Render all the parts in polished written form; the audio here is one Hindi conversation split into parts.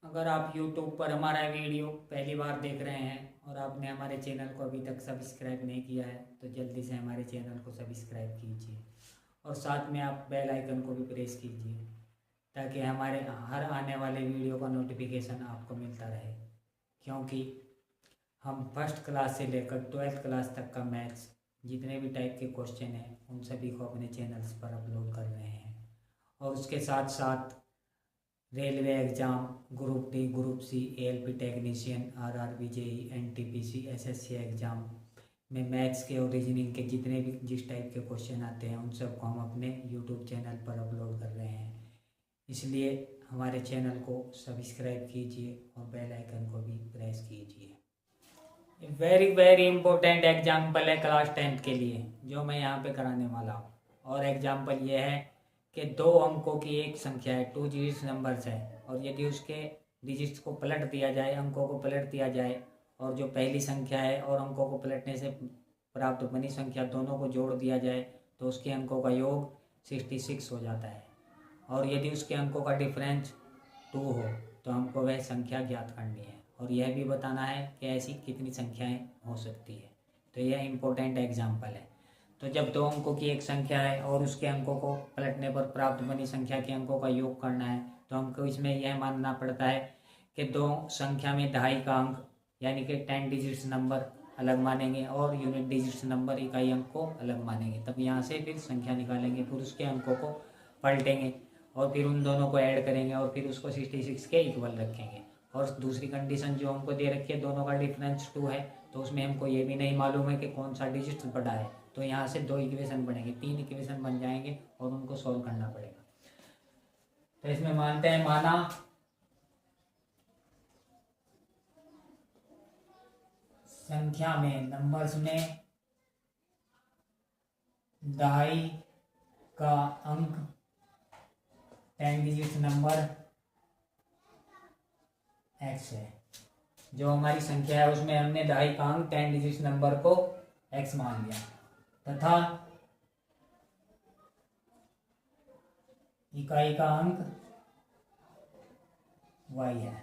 अगर आप YouTube पर हमारा वीडियो पहली बार देख रहे हैं और आपने हमारे चैनल को अभी तक सब्सक्राइब नहीं किया है तो जल्दी से हमारे चैनल को सब्सक्राइब कीजिए और साथ में आप बेल आइकन को भी प्रेस कीजिए ताकि हमारे हर आने वाले वीडियो का नोटिफिकेशन आपको मिलता रहे। क्योंकि हम फर्स्ट क्लास से लेकर 12th क्लास तक का मैथ्स जितने भी टाइप के क्वेश्चन हैं उन सभी को अपने चैनल्स पर अपलोड कर रहे हैं। और उसके साथ साथ railway exam, group D, group C, ALP technician, RRB, JEE, NTPC, SSC exam में मैथ्स के और रीजनिंग के जितने भी जिस टाइप के क्वेश्चन आते हैं उन सब को हम अपने YouTube चैनल पर अपलोड कर रहे हैं। इसलिए हमारे चैनल को सब्सक्राइब कीजिए और बेल आइकन को भी प्रेस कीजिए। वेरी वेरी इंपॉर्टेंट एग्जाम्पल है क्लास 10th के लिए जो मैं यहाँ पे कराने वाला हूँ। और एग्जाम्पल ये है कि 2 अंकों की एक संख्या है, 2 डिजिट नंबर्स है, और यदि उसके डिजिट्स को पलट दिया जाए, अंकों को पलट दिया जाए और जो पहली संख्या है और अंकों को पलटने से प्राप्त बनी संख्या दोनों को जोड़ दिया जाए तो उसके अंकों का योग 66 हो जाता है। और यदि उसके अंकों का डिफरेंस 2 हो तो हमको वह संख्या ज्ञात करनी है और यह भी बताना है कि ऐसी कितनी संख्याएं हो सकती है। तो यह इम्पोर्टेंट एग्जाम्पल है। तो जब 2 अंकों की एक संख्या है और उसके अंकों को पलटने पर प्राप्त बनी संख्या के अंकों का योग करना है तो हमको इसमें यह मानना पड़ता है कि 2 संख्या में दहाई का अंक यानी कि 10 डिजिट्स नंबर अलग मानेंगे और यूनिट डिजिट्स नंबर इकाई अंक को अलग मानेंगे। तब यहाँ से फिर संख्या निकालेंगे, फिर उसके अंकों को पलटेंगे और फिर उन दोनों को ऐड करेंगे और फिर उसको 66 के इक्वल रखेंगे। और दूसरी कंडीशन जो हमको दे रखी है दोनों का डिफरेंस 2 है तो उसमें हमको ये भी नहीं मालूम है कि कौन सा डिजिट बड़ा है, तो यहाँ से 2 इक्वेशन बनेंगे, 3 इक्वेशन बन जाएंगे और उनको सॉल्व करना पड़ेगा। तो इसमें मानते हैं माना संख्या में नंबर्स में दहाई का अंक 10 डिजिट नंबर x है। जो हमारी संख्या है उसमें हमने दहाई का अंक 10 डिजिट नंबर को x मान लिया तथा इकाई का अंक y है।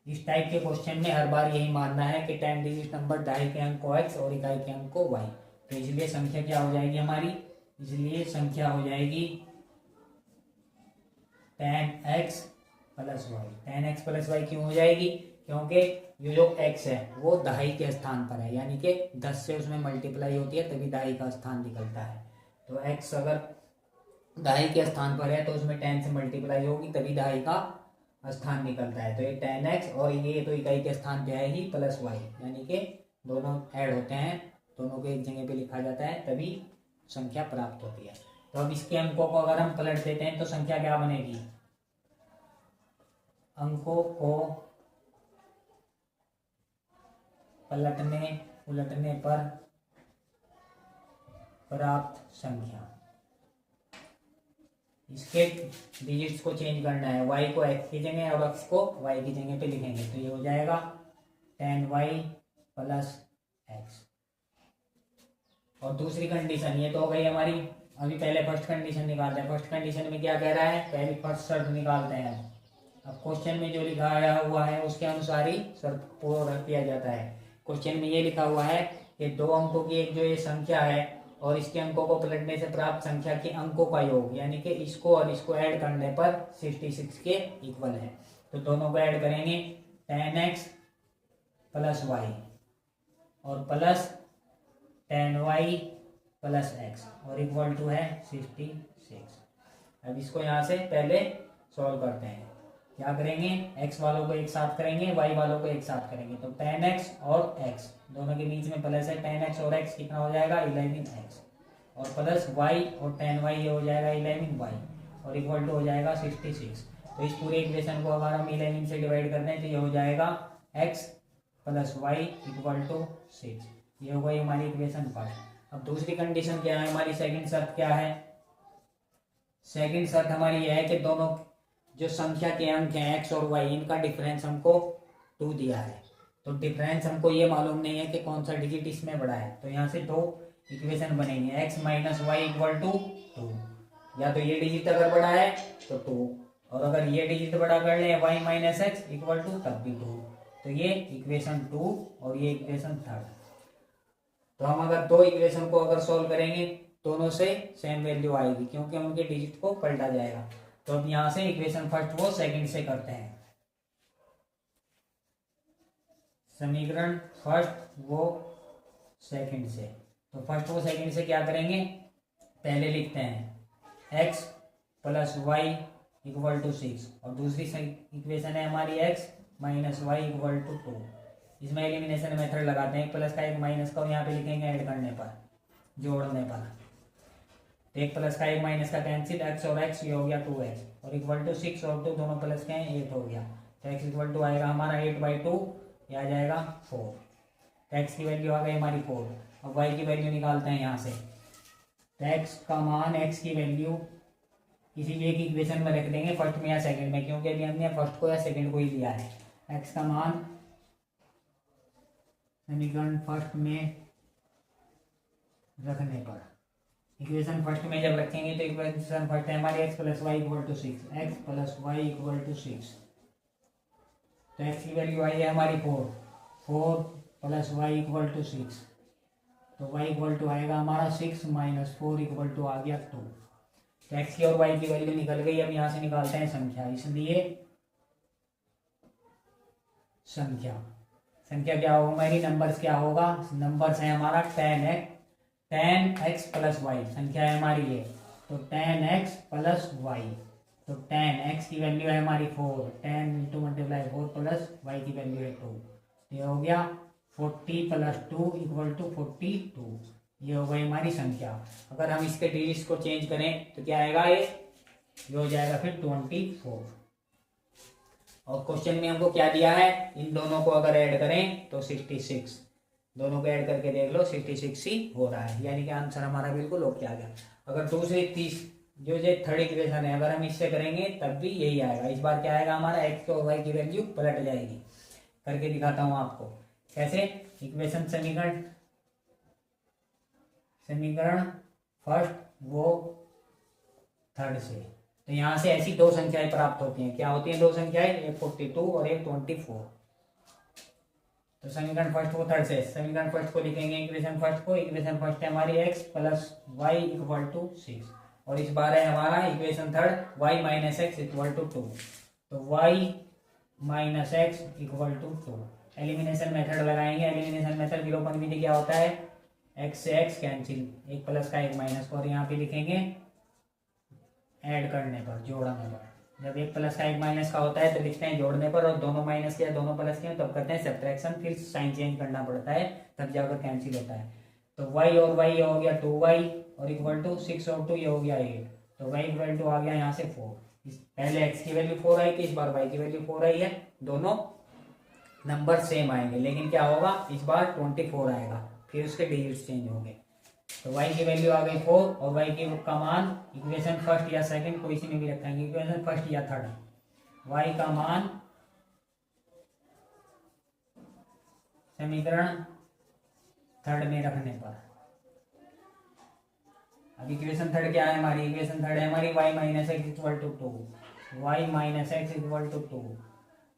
इस टाइप के क्वेश्चन में हर बार यही मानना है कि 10 डिजिट नंबर दहाई के अंक को x और इकाई के अंक को y। तो इसलिए संख्या क्या हो जाएगी हमारी, इसलिए संख्या हो जाएगी 10x plus y। 10x plus y क्यों हो जाएगी, क्योंकि ये जो x है वो दहाई के स्थान पर है, यानी कि 10 से उसमें मल्टीप्लाई होती है तभी दहाई का स्थान निकलता है। तो x अगर दहाई के स्थान पर है तो उसमें 10 से मल्टीप्लाई होगी तभी दहाई का स्थान निकलता है। तो ये 10x और ये तो इकाई के स्थान पे आएगी प्लस y, यानी कि दोनों ऐड होते हैं, दोनों को एक जगह पे लिखा जाता है तभी संख्या प्राप्त होती है। तो अब इसके अंकों को अगर हम पलट देते हैं तो संख्या क्या बनेगी, अंकों को उलटने पर प्राप्त संख्या। इसके डिजिट्स को चेंज करना है, y को x की जगह और x को y की जगह पे लिखेंगे तो ये हो जाएगा 10y प्लस x। और दूसरी कंडीशन ये तो हो गई हमारी। अभी पहले फर्स्ट कंडीशन निकालते हैं। फर्स्ट कंडीशन में क्या कह रहा है, पहले फर्स्ट शर्त निकालते हैं। अब क्वेश्चन में जो लिखा हुआ है उसके अनुसार ही शर्त पूरा किया जाता है। क्वेश्चन में ये लिखा हुआ है कि 2 अंकों की एक जो ये संख्या है और इसके अंकों को पलटने से प्राप्त संख्या के अंकों का योग, यानी कि इसको और इसको ऐड करने पर 66 के इक्वल है। तो दोनों को ऐड करेंगे 10x प्लस y और प्लस 10y प्लस x और इक्वल टू है 66। अब इसको यहाँ से पहले सॉल्व करते हैं। क्या करेंगे, x वालों को एक साथ करेंगे, y वालों को एक साथ करेंगे। तो 10x और x दोनों के बीच में प्लस है, 10x और x कितना हो जाएगा 11x और प्लस y और 10y ये हो जाएगा 11y और इक्वल टू हो जाएगा 66। तो इस पूरे इक्वेशन को अगर हम 11 से डिवाइड करते हैं तो ये हो जाएगा x plus y equal to 6। ये हो गई हमारी इक्वेशन फर्स्ट। अब दूसरी कंडीशन क्या है हमारी, सेकंड शर्त क्या है, सेकंड शर्त हमारी यह है कि दोनों जो संख्या के अंक हैं x और y इनका डिफरेंस हमको 2 दिया है। तो डिफरेंस हमको ये मालूम नहीं है कि कौन सा डिजिट इसमें बड़ा है। तो यहाँ से 2 इक्वेशन बनेंगे, x minus Y equal to 2। या तो ये डिजिट अगर बड़ा है तो 2 और अगर ये डिजिट बड़ा कर ले y minus X equal to तब भी 2। तो ये इक्वेशन 2 और ये इक्वेशन 3। तो हम अगर दो इक्वेशन को अगर सोल्व करेंगे दोनों से सेम वैल्यू आएगी क्योंकि उनके डिजिट को पलटा जाएगा। तो अब यहाँ से इक्वेशन फर्स्ट वो सेकंड से करते हैं। समीकरण फर्स्ट वो सेकंड से। तो फर्स्ट वो सेकंड से क्या करेंगे, पहले लिखते हैं x plus Y equal to 6 और दूसरी इक्वेशन है हमारी x minus Y equal to 2। इसमें एलिमिनेशन मेथड लगाते हैं, एक प्लस का एक माइनस का यहाँ पे लिखेंगे ऐड करने पर, जोड़ने पर। तो एक प्लस का एक माइनस का कैंसिल, x और x ये हो गया 2x और इक्वल टू 6 और 2 दोनों प्लस के हैं 8 हो गया। तो x इक्वल टू आएगा हमारा 8/2, ये आ जाएगा 4। तो x की वैल्यू आ गई हमारी 4। अब y की वैल्यू निकालते हैं यहाँ से। तो x का मान, x की वैल्यू किसी भी एक इक्वेशन में रख देंगे, फर्स्ट में या सेकंड में, क्योंकि अभी हमने फर्स्ट को या सेकंड को ही लिया है। x का मान समीकरण फर्स्ट में रखने पर, इक्वेशन फर्स्ट में जब रखेंगे तो इक्वेशन फर्स्ट है हमारी x plus Y equal to 6, x plus Y equal to 6। तो x की वैल्यू आई है हमारी 4 प्लस वाई इक्वल टू 6। तो y इक्वल टू आएगा हमारा 6 माइनस 4 इक्वल टू आ गया 2। तो x की और y की वैल्यू निकल गई। अब यहाँ से निकालते हैं संख्या, इसलिए संख्या क्या होगा हमारी, नंबर्स क्या होगा, नंबर्स है हमारा 10x प्लस वाई, संख्या है हमारी ये। तो 10x प्लस वाई, तो 10x की वैल्यू है हमारी 4, 10 इंटू मल्टीप्लाई 4 प्लस y की वैल्यू है 2। ये हो गया 40 प्लस 2 इक्वल टू 42। ये हो गई हमारी संख्या। अगर हम इसके डिजिट्स को चेंज करें तो क्या आएगा, ये हो जाएगा फिर 24। और क्वेश्चन में हमको क्या दिया है, इन दोनों को अगर ऐड करें तो 66। दोनों को ऐड करके देख लो 66 ही हो रहा है, यानी कि आंसर हमारा बिल्कुल ओके आ गया। अगर दूसरी जो थर्ड इक्वेशन है अगर हम इससे करेंगे तब भी यही आएगा। इस बार क्या आएगा हमारा, x और y की वैल्यू पलट जाएगी। करके दिखाता हूं आपको कैसे। इक्वेशन समीकरण फर्स्ट वो थर्ड से। तो यहाँ से ऐसी दो संख्याएं प्राप्त होती हैं। क्या होती हैं दो संख्याएं, एक 42 और एक 24। तो समीकरण फर्स्ट को थर्ड से, समीकरण फर्स्ट को लिखेंगे इक्वेशन फर्स्ट को। इक्वेशन फर्स्ट है हमारी x plus Y equal to 6 और इस बार है हमारा equation third y minus X equal to 2। तो y minus X equal to 2। Elimination method लगाएंगे। एलिमिनेशन मेथड विलोपन विधि क्या होता है, x से x कैंसिल, एक प्लस का एक माइनस को, और यहाँ पे लिखेंगे ऐड करने पर, जोड़ने पर। जब एक प्लस का एक माइनस का होता है तो लिखते हैं जोड़ने पर, और दोनों माइनस के या दोनों प्लस के तब करते हैं सब्ट्रैक्शन, फिर साइन चेंज करना पड़ता है तब जाकर कैंसिल होता है। तो y और y हो गया 2y और इक्वल टू 6 और 2 ये हो गया 8। तो y इक्वल टू आ गया यहाँ से 4। पहले x की वैल्यू 4 आई थी, इस बार y की वैल्यू 4 आई है। दोनों नंबर सेम आएंगे लेकिन क्या होगा, इस बार 24 आएगा, फिर उसके डिजिट्स चेंज होंगे। तो y की वैल्यू आ गई 4 और y का मान इक्वेशन फर्स्ट या सेकंड कोई सी में भी रखेंगे, इक्वेशन फर्स्ट या थर्ड। y का मान समीकरण थर्ड में रखने पर। अब इक्वेशन थर्ड क्या है हमारी, इक्वेशन थर्ड है हमारी y minus X equal to 2, y minus X equal to 2।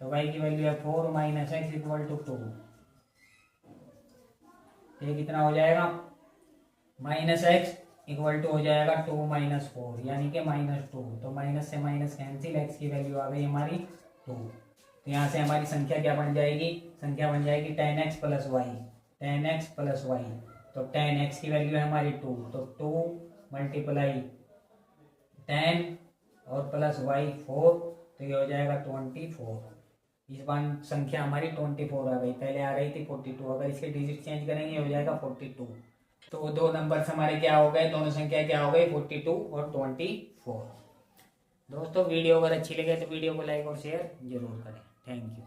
तो y की वैल्यू है 4 माइनस एक्स इक्वल टू 2। ये कितना हो जाएगा, माइनस एक्स इक्वल टू हो जाएगा 2 माइनस 4 यानी कि -2। तो माइनस से माइनस कैंसिल, एक्स की वैल्यू आ गई हमारी 2। तो यहाँ से हमारी संख्या क्या बन जाएगी, संख्या बन जाएगी 10x plus Y, 10x plus Y. तो 10x की वैल्यू है हमारी 2, तो 2 मल्टीप्लाई 10 और प्लस वाई 4, तो ये हो जाएगा 24। इस बार संख्या हमारी 24 आ गई, पहले आ रही थी 42। अगर इसके डिजिट चेंज करेंगे हो जाएगा 42। तो दो नंबर्स हमारे क्या हो गए, दोनों संख्या क्या हो गई 42 और 24। दोस्तों वीडियो अगर अच्छी लगे तो वीडियो को लाइक और शेयर जरूर करें। Thank you.